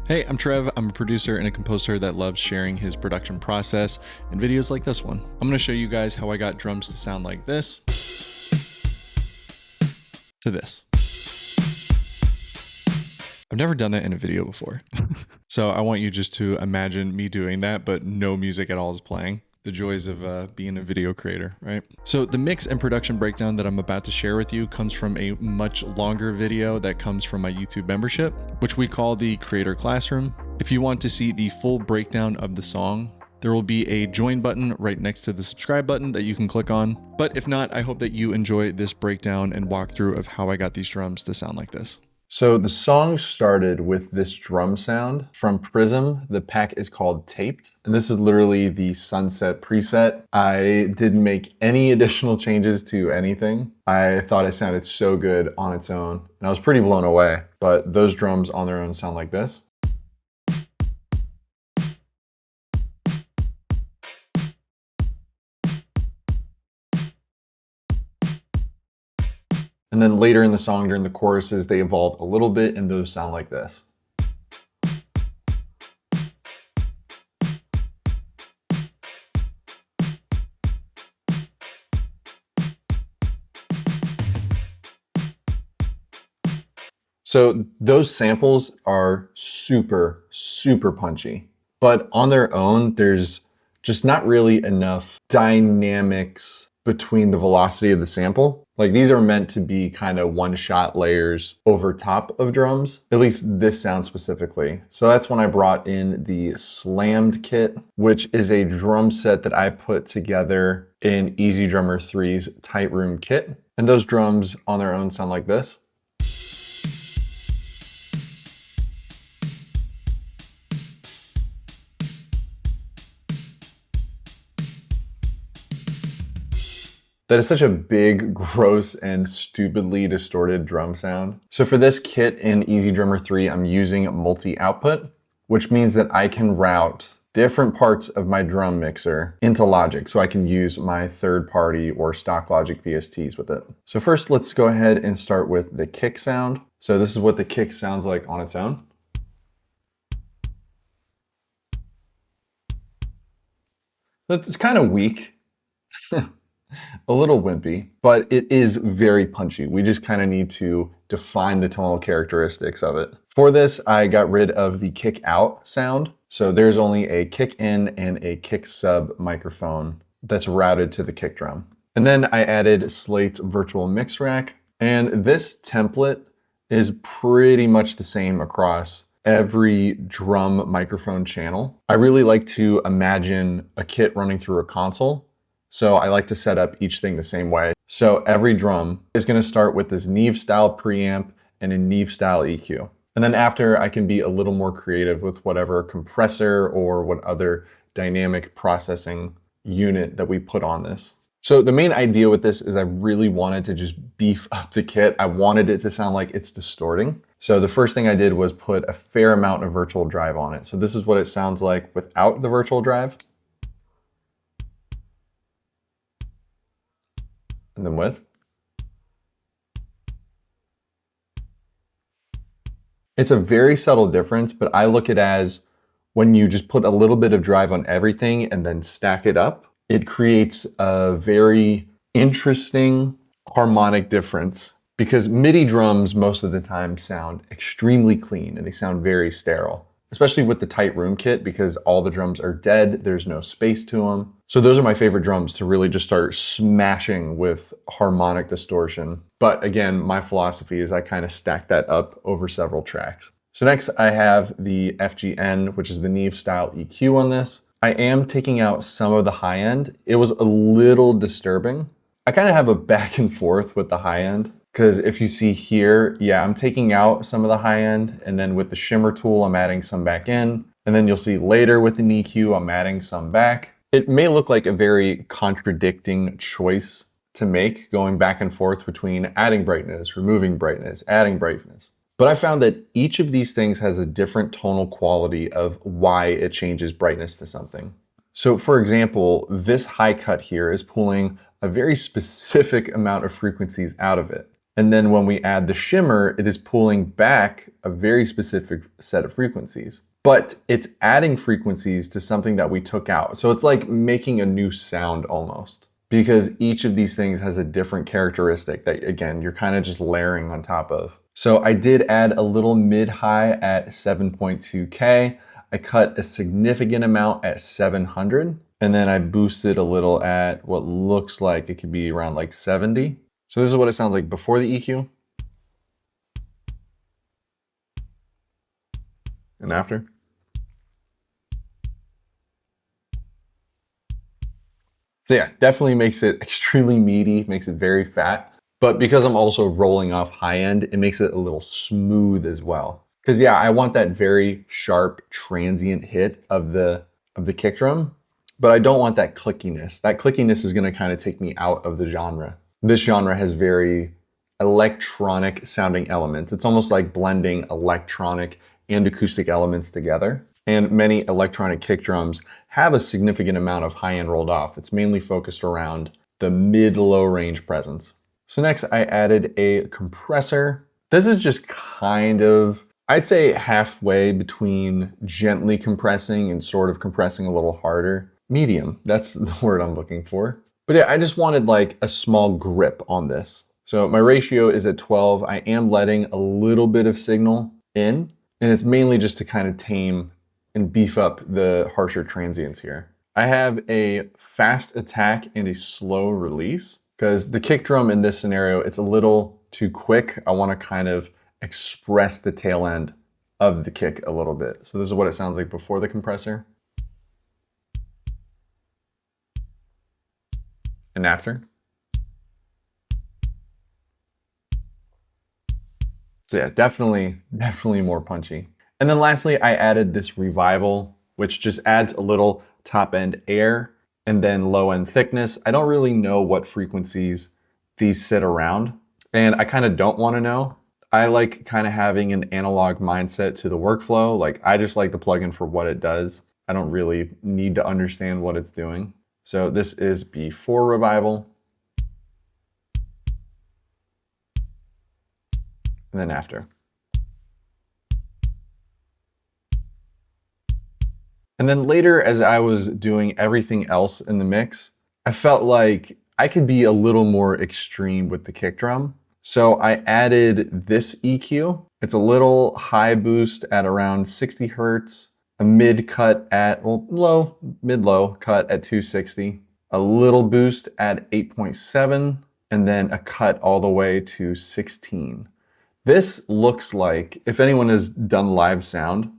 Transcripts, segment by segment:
Hey, I'm Trev. I'm a producer and a composer that loves sharing his production process in videos like this one. I'm going to show you guys how I got drums to sound like this to this. I've never done that in a video before. So I want you just to imagine me doing that, but no music at all is playing. The joys of being a video creator, right? So the mix and production breakdown that I'm about to share with you comes from a much longer video that comes from my YouTube membership, which we call the Creator Classroom. If you want to see the full breakdown of the song, there will be a join button right next to the subscribe button that you can click on. But if not, I hope that you enjoy this breakdown and walkthrough of how I got these drums to sound like this. So the song started with this drum sound from Prism. The pack is called Taped, and this is literally the Sunset preset. I didn't make any additional changes to anything. I thought it sounded so good on its own, and I was pretty blown away. But those drums on their own sound like this. And then later in the song, during the choruses, they evolve a little bit and those sound like this. So those samples are super, super punchy, but on their own, there's just not really enough dynamics between the velocity of the sample. Like these are meant to be kind of one-shot layers over top of drums, at least this sound specifically. So that's when I brought in the Slammed kit, which is a drum set that I put together in Easy Drummer 3's Tight Room kit. And those drums on their own sound like this. That is such a big, gross, and stupidly distorted drum sound. So for this kit in Easy Drummer 3, I'm using multi-output, which means that I can route different parts of my drum mixer into Logic, so I can use my third-party or stock Logic VSTs with it. So first, let's go ahead and start with the kick sound. So this is what the kick sounds like on its own. It's kind of weak. A little wimpy, but it is very punchy. We just kind of need to define the tonal characteristics of it. For this, I got rid of the kick out sound. So there's only a kick in and a kick sub microphone that's routed to the kick drum. And then I added Slate's virtual mix rack. And this template is pretty much the same across every drum microphone channel. I really like to imagine a kit running through a console. So I like to set up each thing the same way. So every drum is going to start with this Neve style preamp and a Neve style EQ. And then after, I can be a little more creative with whatever compressor or what other dynamic processing unit that we put on this. So the main idea with this is I really wanted to just beef up the kit. I wanted it to sound like it's distorting. So the first thing I did was put a fair amount of virtual drive on it. So this is what it sounds like without the virtual drive. And then with. It's a very subtle difference, but I look at it as when you just put a little bit of drive on everything and then stack it up, it creates a very interesting harmonic difference because MIDI drums most of the time sound extremely clean and they sound very sterile, especially with the Tight Room kit because all the drums are dead, there's no space to them. So those are my favorite drums to really just start smashing with harmonic distortion. But again, my philosophy is I kind of stack that up over several tracks. So next I have the FGN, which is the Neve style EQ on this. I am taking out some of the high end. It was a little disturbing. I kind of have a back and forth with the high end because if you see here, yeah, I'm taking out some of the high end and then with the shimmer tool, I'm adding some back in. And then you'll see later with an EQ, I'm adding some back. It may look like a very contradicting choice to make, going back and forth between adding brightness, removing brightness, adding brightness. But I found that each of these things has a different tonal quality of why it changes brightness to something. So for example, this high cut here is pulling a very specific amount of frequencies out of it. And then when we add the shimmer, it is pulling back a very specific set of frequencies. But it's adding frequencies to something that we took out. So it's like making a new sound almost, because each of these things has a different characteristic that, again, you're kind of just layering on top of. So I did add a little mid-high at 7.2K. I cut a significant amount at 700. And then I boosted a little at what looks like it could be around like 70. So this is what it sounds like before the EQ and after. So yeah, definitely makes it extremely meaty, makes it very fat. But because I'm also rolling off high end, it makes it a little smooth as well. Because yeah, I want that very sharp transient hit of the kick drum, but I don't want that clickiness. That clickiness is gonna kind of take me out of the genre. This genre has very electronic sounding elements. It's almost like blending electronic and acoustic elements together. And many electronic kick drums have a significant amount of high end rolled off. It's mainly focused around the mid-low range presence. So next I added a compressor. This is just kind of, I'd say halfway between gently compressing and sort of compressing a little harder. Medium, that's the word I'm looking for. But yeah, I just wanted like a small grip on this. So my ratio is at 12. I am letting a little bit of signal in, and it's mainly just to kind of tame and beef up the harsher transients here. I have a fast attack and a slow release, because the kick drum in this scenario, it's a little too quick. I want to kind of express the tail end of the kick a little bit. So this is what it sounds like before the compressor. And after. So yeah, definitely more punchy. And then lastly, I added this revival, which just adds a little top end air and then low end thickness. I don't really know what frequencies these sit around, and I kind of don't want to know. I like kind of having an analog mindset to the workflow. Like, I just like the plugin for what it does. I don't really need to understand what it's doing. So this is before revival. And then after. And then later, as I was doing everything else in the mix, I felt like I could be a little more extreme with the kick drum. So I added this EQ. It's a little high boost at around 60 Hertz, a mid cut at, well, mid-low cut at 260, a little boost at 8.7, and then a cut all the way to 16. This looks like, if anyone has done live sound,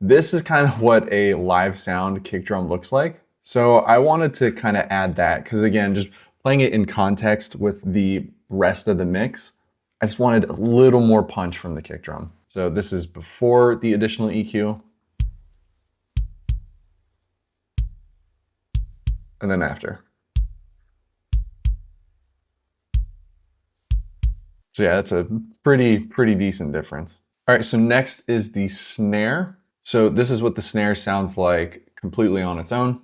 this is kind of what a live sound kick drum looks like. So I wanted to kind of add that, because again, just playing it in context with the rest of the mix, I just wanted a little more punch from the kick drum. So this is before the additional EQ. And then after. So yeah, that's a pretty decent difference. All right, so next is the snare. So this is what the snare sounds like completely on its own.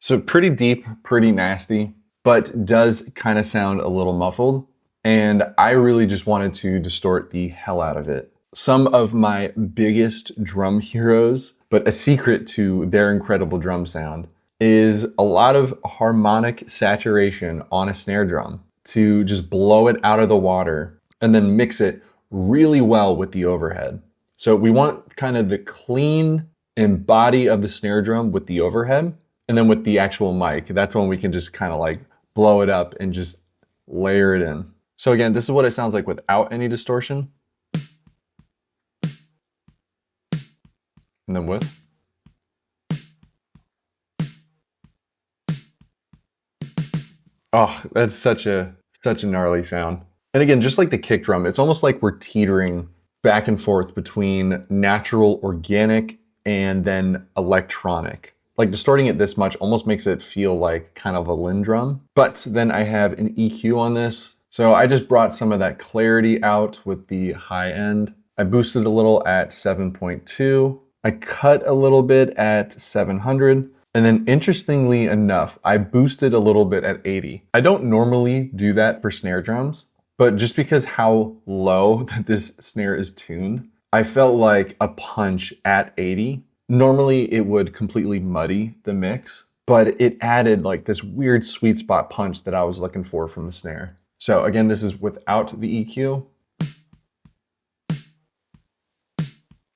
So pretty deep, pretty nasty, but does kind of sound a little muffled. And I really just wanted to distort the hell out of it. Some of my biggest drum heroes, but a secret to their incredible drum sound, is a lot of harmonic saturation on a snare drum to just blow it out of the water and then mix it really well with the overhead. So we want kind of the clean and body of the snare drum with the overhead, and then with the actual mic, that's when we can just kind of like blow it up and just layer it in. So again, this is what it sounds like without any distortion. And then with. Oh, that's such a gnarly sound. And again, just like the kick drum, it's almost like we're teetering back and forth between natural, organic, and then electronic. Like distorting it this much almost makes it feel like kind of a Lin drum. But then I have an EQ on this. So I just brought some of that clarity out with the high end. I boosted a little at 7.2. I cut a little bit at 700. And then interestingly enough, I boosted a little bit at 80. I don't normally do that for snare drums, but just because how low that this snare is tuned, I felt like a punch at 80. Normally it would completely muddy the mix, but it added like this weird sweet spot punch that I was looking for from the snare. So again, this is without the EQ.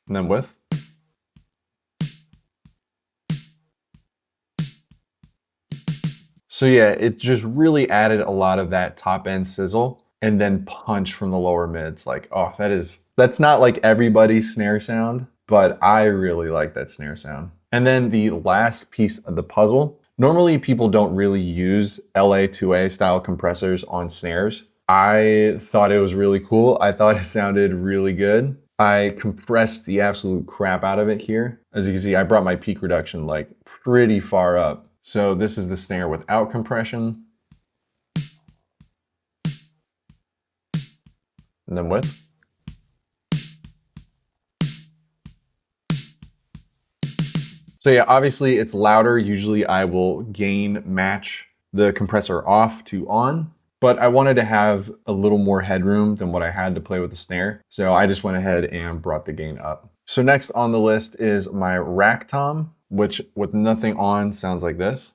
And then with. So yeah, it just really added a lot of that top end sizzle and then punch from the lower mids. Like, oh, that's not like everybody's snare sound, but I really like that snare sound. And then the last piece of the puzzle, normally people don't really use LA2A style compressors on snares. I thought it was really cool. I thought it sounded really good. I compressed the absolute crap out of it here. As you can see, I brought my peak reduction like pretty far up. So this is the snare without compression. And then with. So yeah, obviously it's louder. Usually I will gain match the compressor off to on, but I wanted to have a little more headroom than what I had to play with the snare. So I just went ahead and brought the gain up. So next on the list is my rack tom, which with nothing on sounds like this.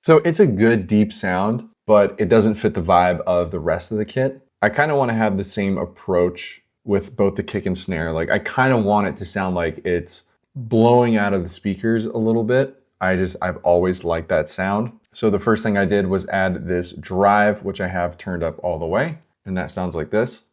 So it's a good deep sound, but it doesn't fit the vibe of the rest of the kit. I kind of want to have the same approach with both the kick and snare. Like I kind of want it to sound like it's blowing out of the speakers a little bit. I've always liked that sound. So the first thing I did was add this drive, which I have turned up all the way. And that sounds like this.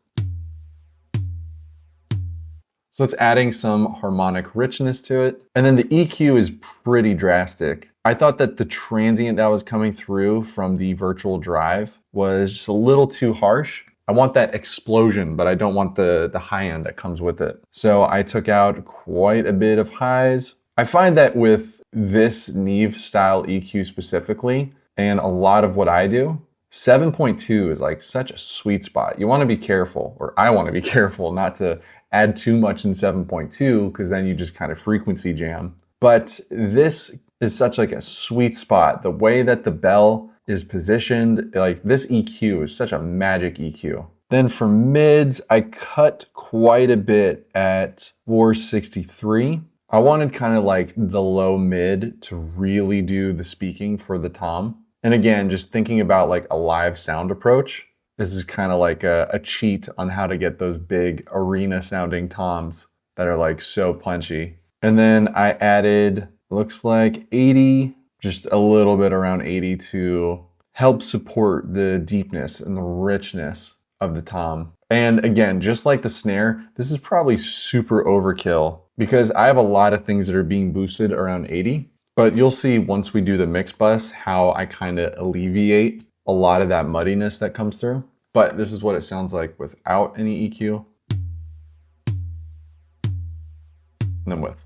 So it's adding some harmonic richness to it. And then the EQ is pretty drastic. I thought that the transient that was coming through from the virtual drive was just a little too harsh. I want that explosion, but I don't want the high end that comes with it. So I took out quite a bit of highs. I find that with this Neve style EQ specifically, and a lot of what I do, 7.2 is like such a sweet spot. You want to be careful, or I want to be careful not to add too much in 7.2 because then you just kind of frequency jam. But this is such like a sweet spot. The way that the bell is positioned, like this EQ is such a magic EQ. Then for mids, I cut quite a bit at 463. I wanted kind of like the low mid to really do the speaking for the tom. And again, just thinking about like a live sound approach, this is kind of like a cheat on how to get those big arena sounding toms that are like so punchy. And then I added, looks like 80, just a little bit around 80 to help support the deepness and the richness of the tom. And again, just like the snare, this is probably super overkill because I have a lot of things that are being boosted around 80, but you'll see once we do the mix bus how I kind of alleviate a lot of that muddiness that comes through. But this is what it sounds like without any EQ. And then with.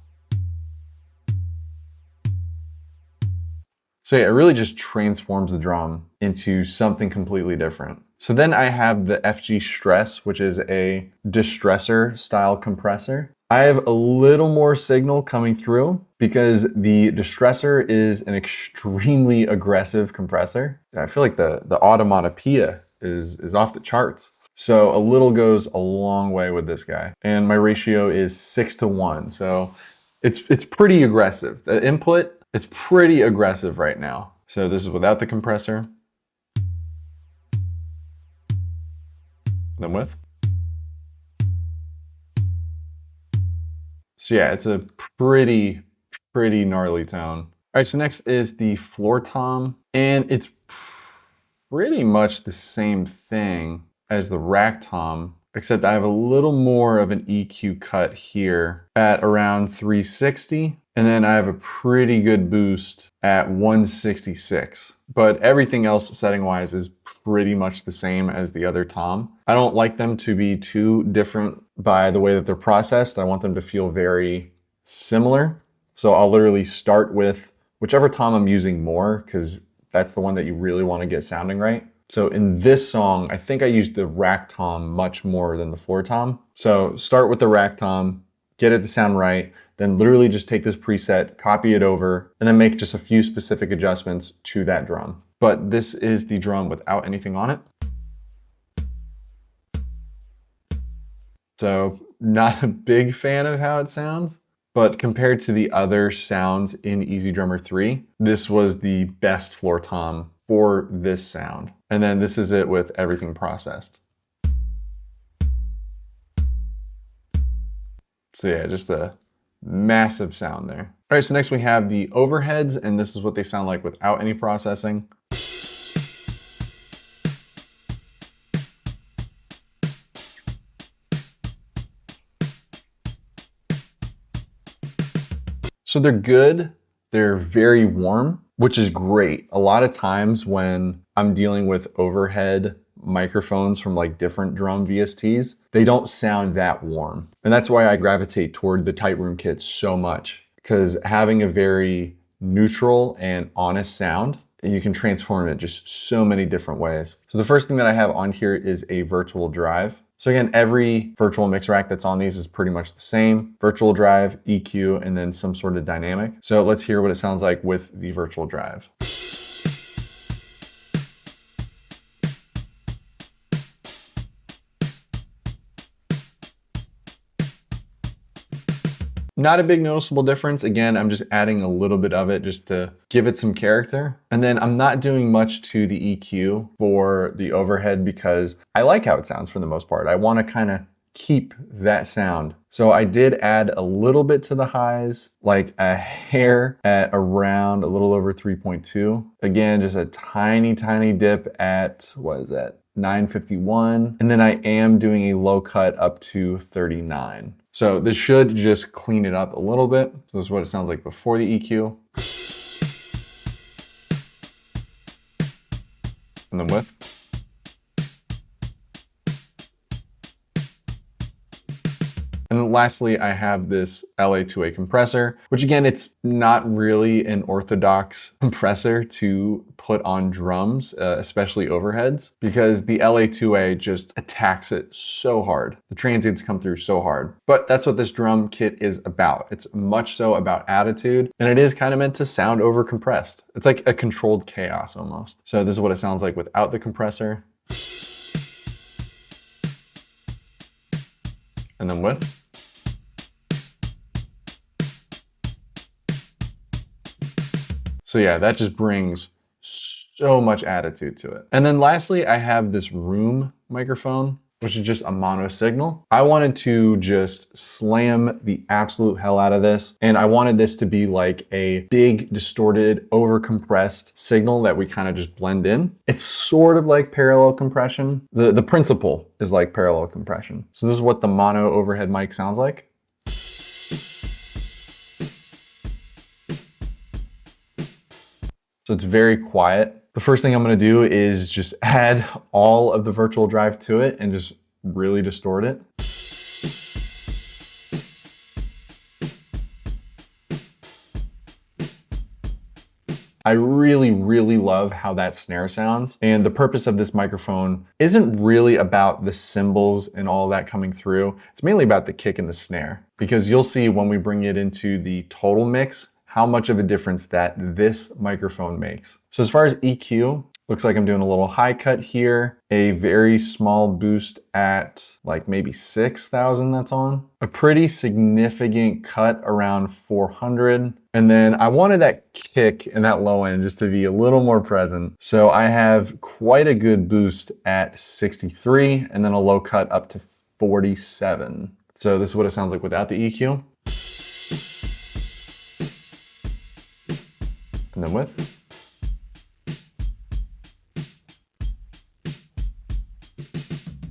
So yeah, it really just transforms the drum into something completely different. So then I have the FG Stress, which is a distressor style compressor. I have a little more signal coming through because the distressor is an extremely aggressive compressor. I feel like the automatopoeia is off the charts. So a little goes a long way with this guy. And my ratio is 6:1. So it's pretty aggressive. The input, it's pretty aggressive right now. So this is without the compressor. Then with. So yeah, it's a pretty gnarly tone. All right, so next is the floor tom, and it's pretty much the same thing as the rack tom, except I have a little more of an EQ cut here at around 360. And then I have a pretty good boost at 166. But everything else setting-wise is pretty much the same as the other tom. I don't like them to be too different by the way that they're processed. I want them to feel very similar. So I'll literally start with whichever tom I'm using more, because that's the one that you really want to get sounding right. So in this song, I think I used the rack tom much more than the floor tom. So start with the rack tom, get it to sound right, then literally just take this preset, copy it over, and then make just a few specific adjustments to that drum. But this is the drum without anything on it. So not a big fan of how it sounds, but compared to the other sounds in EasyDrummer 3, this was the best floor tom for this sound. And then this is it with everything processed. So yeah, just a massive sound there. All right, so next we have the overheads, and this is what they sound like without any processing. So they're good. They're very warm, which is great. A lot of times when I'm dealing with overhead microphones from like different drum VSTs, they don't sound that warm. And that's why I gravitate toward the tight room kits so much, because having a very neutral and honest sound, you can transform it just so many different ways. So the first thing that I have on here is a virtual drive. So again, every virtual mix rack that's on these is pretty much the same. Virtual drive, EQ, and then some sort of dynamic. So let's hear what it sounds like with the virtual drive. Not a big noticeable difference. Again, I'm just adding a little bit of it just to give it some character. And then I'm not doing much to the EQ for the overhead because I like how it sounds for the most part. I want to kind of keep that sound. So I did add a little bit to the highs, like a hair at around a little over 3.2. Again, just a tiny, tiny dip at, what is that? 951. And then I am doing a low cut up to 39. So this should just clean it up a little bit. So this is what it sounds like before the EQ. And then with. And then lastly, I have this LA2A compressor, which again, it's not really an orthodox compressor to put on drums, especially overheads, because the LA2A just attacks it so hard. The transients come through so hard. But that's what this drum kit is about. It's much so about attitude, and it is kind of meant to sound over compressed. It's like a controlled chaos almost. So this is what it sounds like without the compressor. And then with. So yeah, that just brings so much attitude to it. And then lastly, I have this room microphone, which is just a mono signal. I wanted to just slam the absolute hell out of this. And I wanted this to be like a big, distorted, over-compressed signal that we kind of just blend in. It's sort of like parallel compression. The principle is like parallel compression. So this is what the mono overhead mic sounds like. So it's very quiet. The first thing I'm gonna do is just add all of the virtual drive to it and just really distort it. I really, really love how that snare sounds. And the purpose of this microphone isn't really about the cymbals and all that coming through. It's mainly about the kick and the snare, because you'll see when we bring it into the total mix, how much of a difference that this microphone makes. So as far as EQ, looks like I'm doing a little high cut here, a very small boost at like maybe 6,000 that's on, a pretty significant cut around 400. And then I wanted that kick and that low end just to be a little more present. So I have quite a good boost at 63 and then a low cut up to 47. So this is what it sounds like without the EQ. And then with.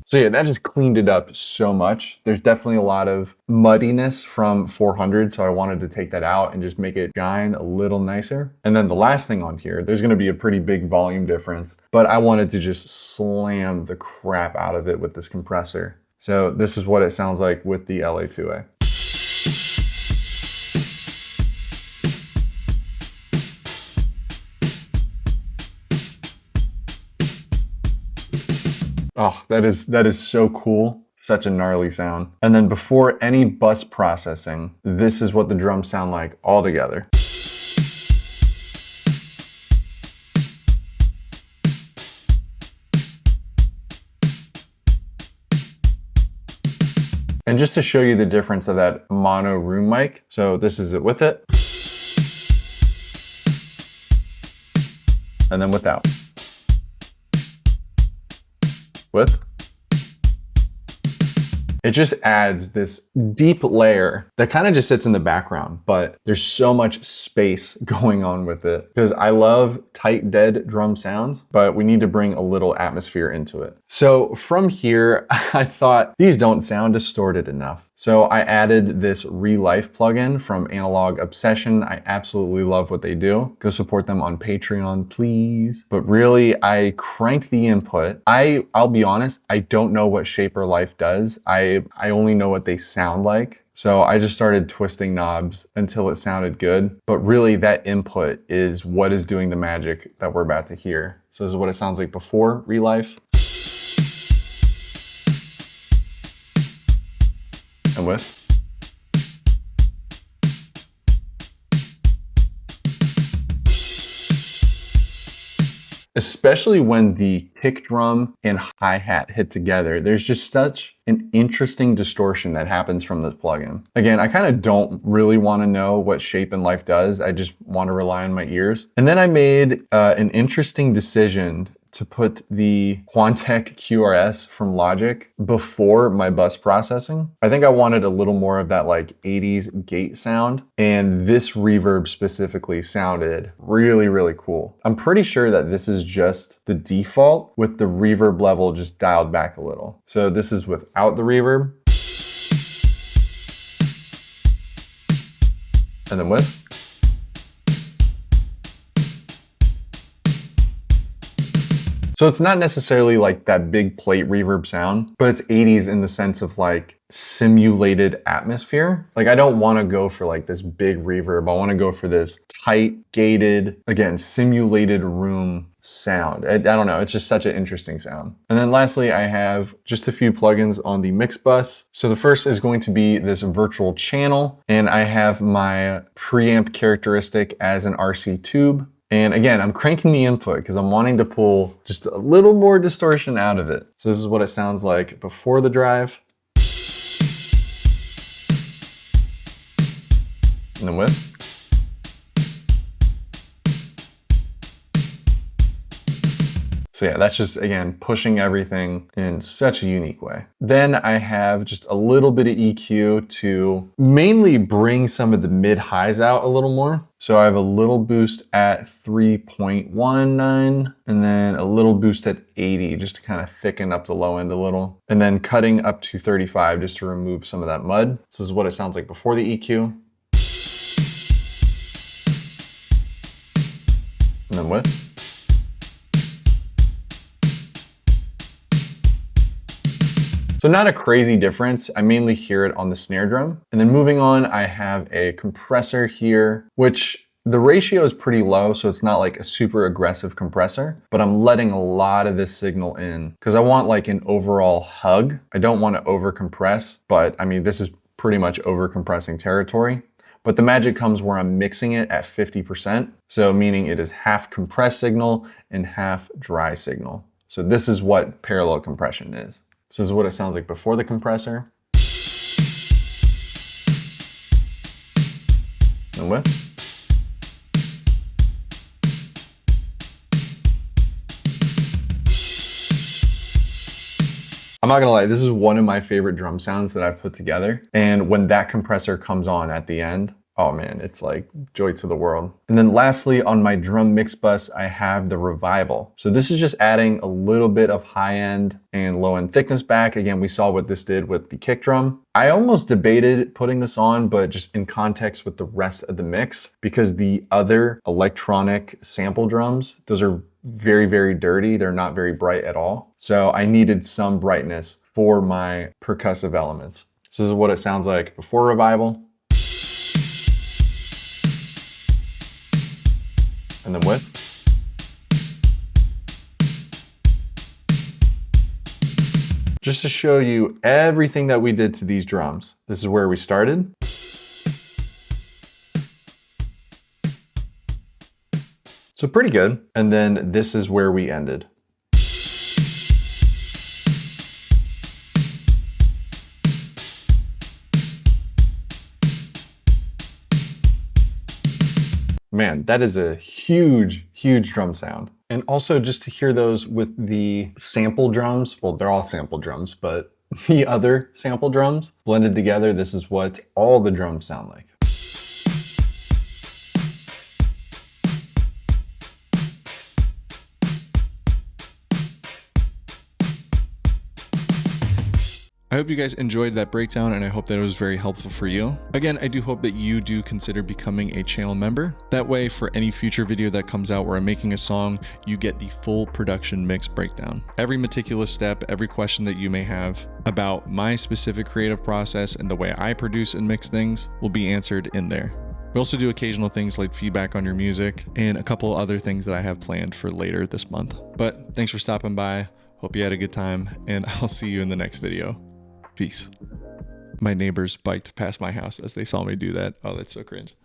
So yeah, that just cleaned it up so much. There's definitely a lot of muddiness from 400, so I wanted to take that out and just make it shine a little nicer. And then the last thing on here, there's gonna be a pretty big volume difference, but I wanted to just slam the crap out of it with this compressor. So this is what it sounds like with the LA2A. Oh, that is so cool. Such a gnarly sound. And then before any bus processing, this is what the drums sound like all together. And just to show you the difference of that mono room mic, so this is it with it, and then without. With. It just adds this deep layer that kind of just sits in the background, but there's so much space going on with it because I love tight, dead drum sounds, but we need to bring a little atmosphere into it. So from here, I thought these don't sound distorted enough. So I added this Re-Life plugin from Analog Obsession. I absolutely love what they do. Go support them on Patreon, please. But really, I cranked the input. I'll be honest, I don't know what Shaper Life does. I only know what they sound like. So I just started twisting knobs until it sounded good. But really that input is what is doing the magic that we're about to hear. So this is what it sounds like before Re-Life. And with. Especially when the kick drum and hi-hat hit together, there's just such an interesting distortion that happens from this plugin. Again, I kind of don't really want to know what Shape and Life does. I just want to rely on my ears. And then I made an interesting decision to put the Quantec QRS from Logic before my bus processing. I think I wanted a little more of that like 80s gate sound, and this reverb specifically sounded really, really cool. I'm pretty sure that this is just the default with the reverb level just dialed back a little. So this is without the reverb. And then with. So it's not necessarily like that big plate reverb sound, but it's 80s in the sense of like simulated atmosphere. Like I don't want to go for like this big reverb. I want to go for this tight, gated, again, simulated room sound. I don't know, it's just such an interesting sound. And then lastly, I have just a few plugins on the mix bus. So the first is going to be this virtual channel, and I have my preamp characteristic as an RC tube. And again, I'm cranking the input because I'm wanting to pull just a little more distortion out of it. So this is what it sounds like before the drive. And then with. So yeah, that's just, again, pushing everything in such a unique way. Then I have just a little bit of EQ to mainly bring some of the mid-highs out a little more. So I have a little boost at 3.19 and then a little boost at 80 just to kind of thicken up the low end a little. And then cutting up to 35 just to remove some of that mud. So this is what it sounds like before the EQ. And then with. So not a crazy difference. I mainly hear it on the snare drum. And then moving on, I have a compressor here, which the ratio is pretty low, so it's not like a super aggressive compressor, but I'm letting a lot of this signal in because I want like an overall hug. I don't want to over compress, but I mean, this is pretty much over compressing territory. But the magic comes where I'm mixing it at 50%. So meaning it is half compressed signal and half dry signal. So this is what parallel compression is. So this is what it sounds like before the compressor. And with. I'm not gonna lie, this is one of my favorite drum sounds that I've put together. And when that compressor comes on at the end, oh man, it's like joy to the world. And then lastly, on my drum mix bus, I have the Revival. So this is just adding a little bit of high end and low end thickness back. Again, we saw what this did with the kick drum. I almost debated putting this on, but just in context with the rest of the mix, because the other electronic sample drums, those are very, very dirty. They're not very bright at all. So I needed some brightness for my percussive elements. So this is what it sounds like before Revival. And then with. Just to show you everything that we did to these drums. This is where we started. So pretty good. And then this is where we ended. Man, that is a huge, huge drum sound. And also just to hear those with the sample drums, well, they're all sample drums, but the other sample drums blended together, this is what all the drums sound like. I hope you guys enjoyed that breakdown, and I hope that it was very helpful for you. Again, I do hope that you do consider becoming a channel member. That way, for any future video that comes out where I'm making a song, you get the full production mix breakdown. Every meticulous step, every question that you may have about my specific creative process and the way I produce and mix things will be answered in there. We also do occasional things like feedback on your music and a couple other things that I have planned for later this month. But thanks for stopping by. Hope you had a good time, and I'll see you in the next video. Peace. My neighbors biked past my house as they saw me do that. Oh, that's so cringe.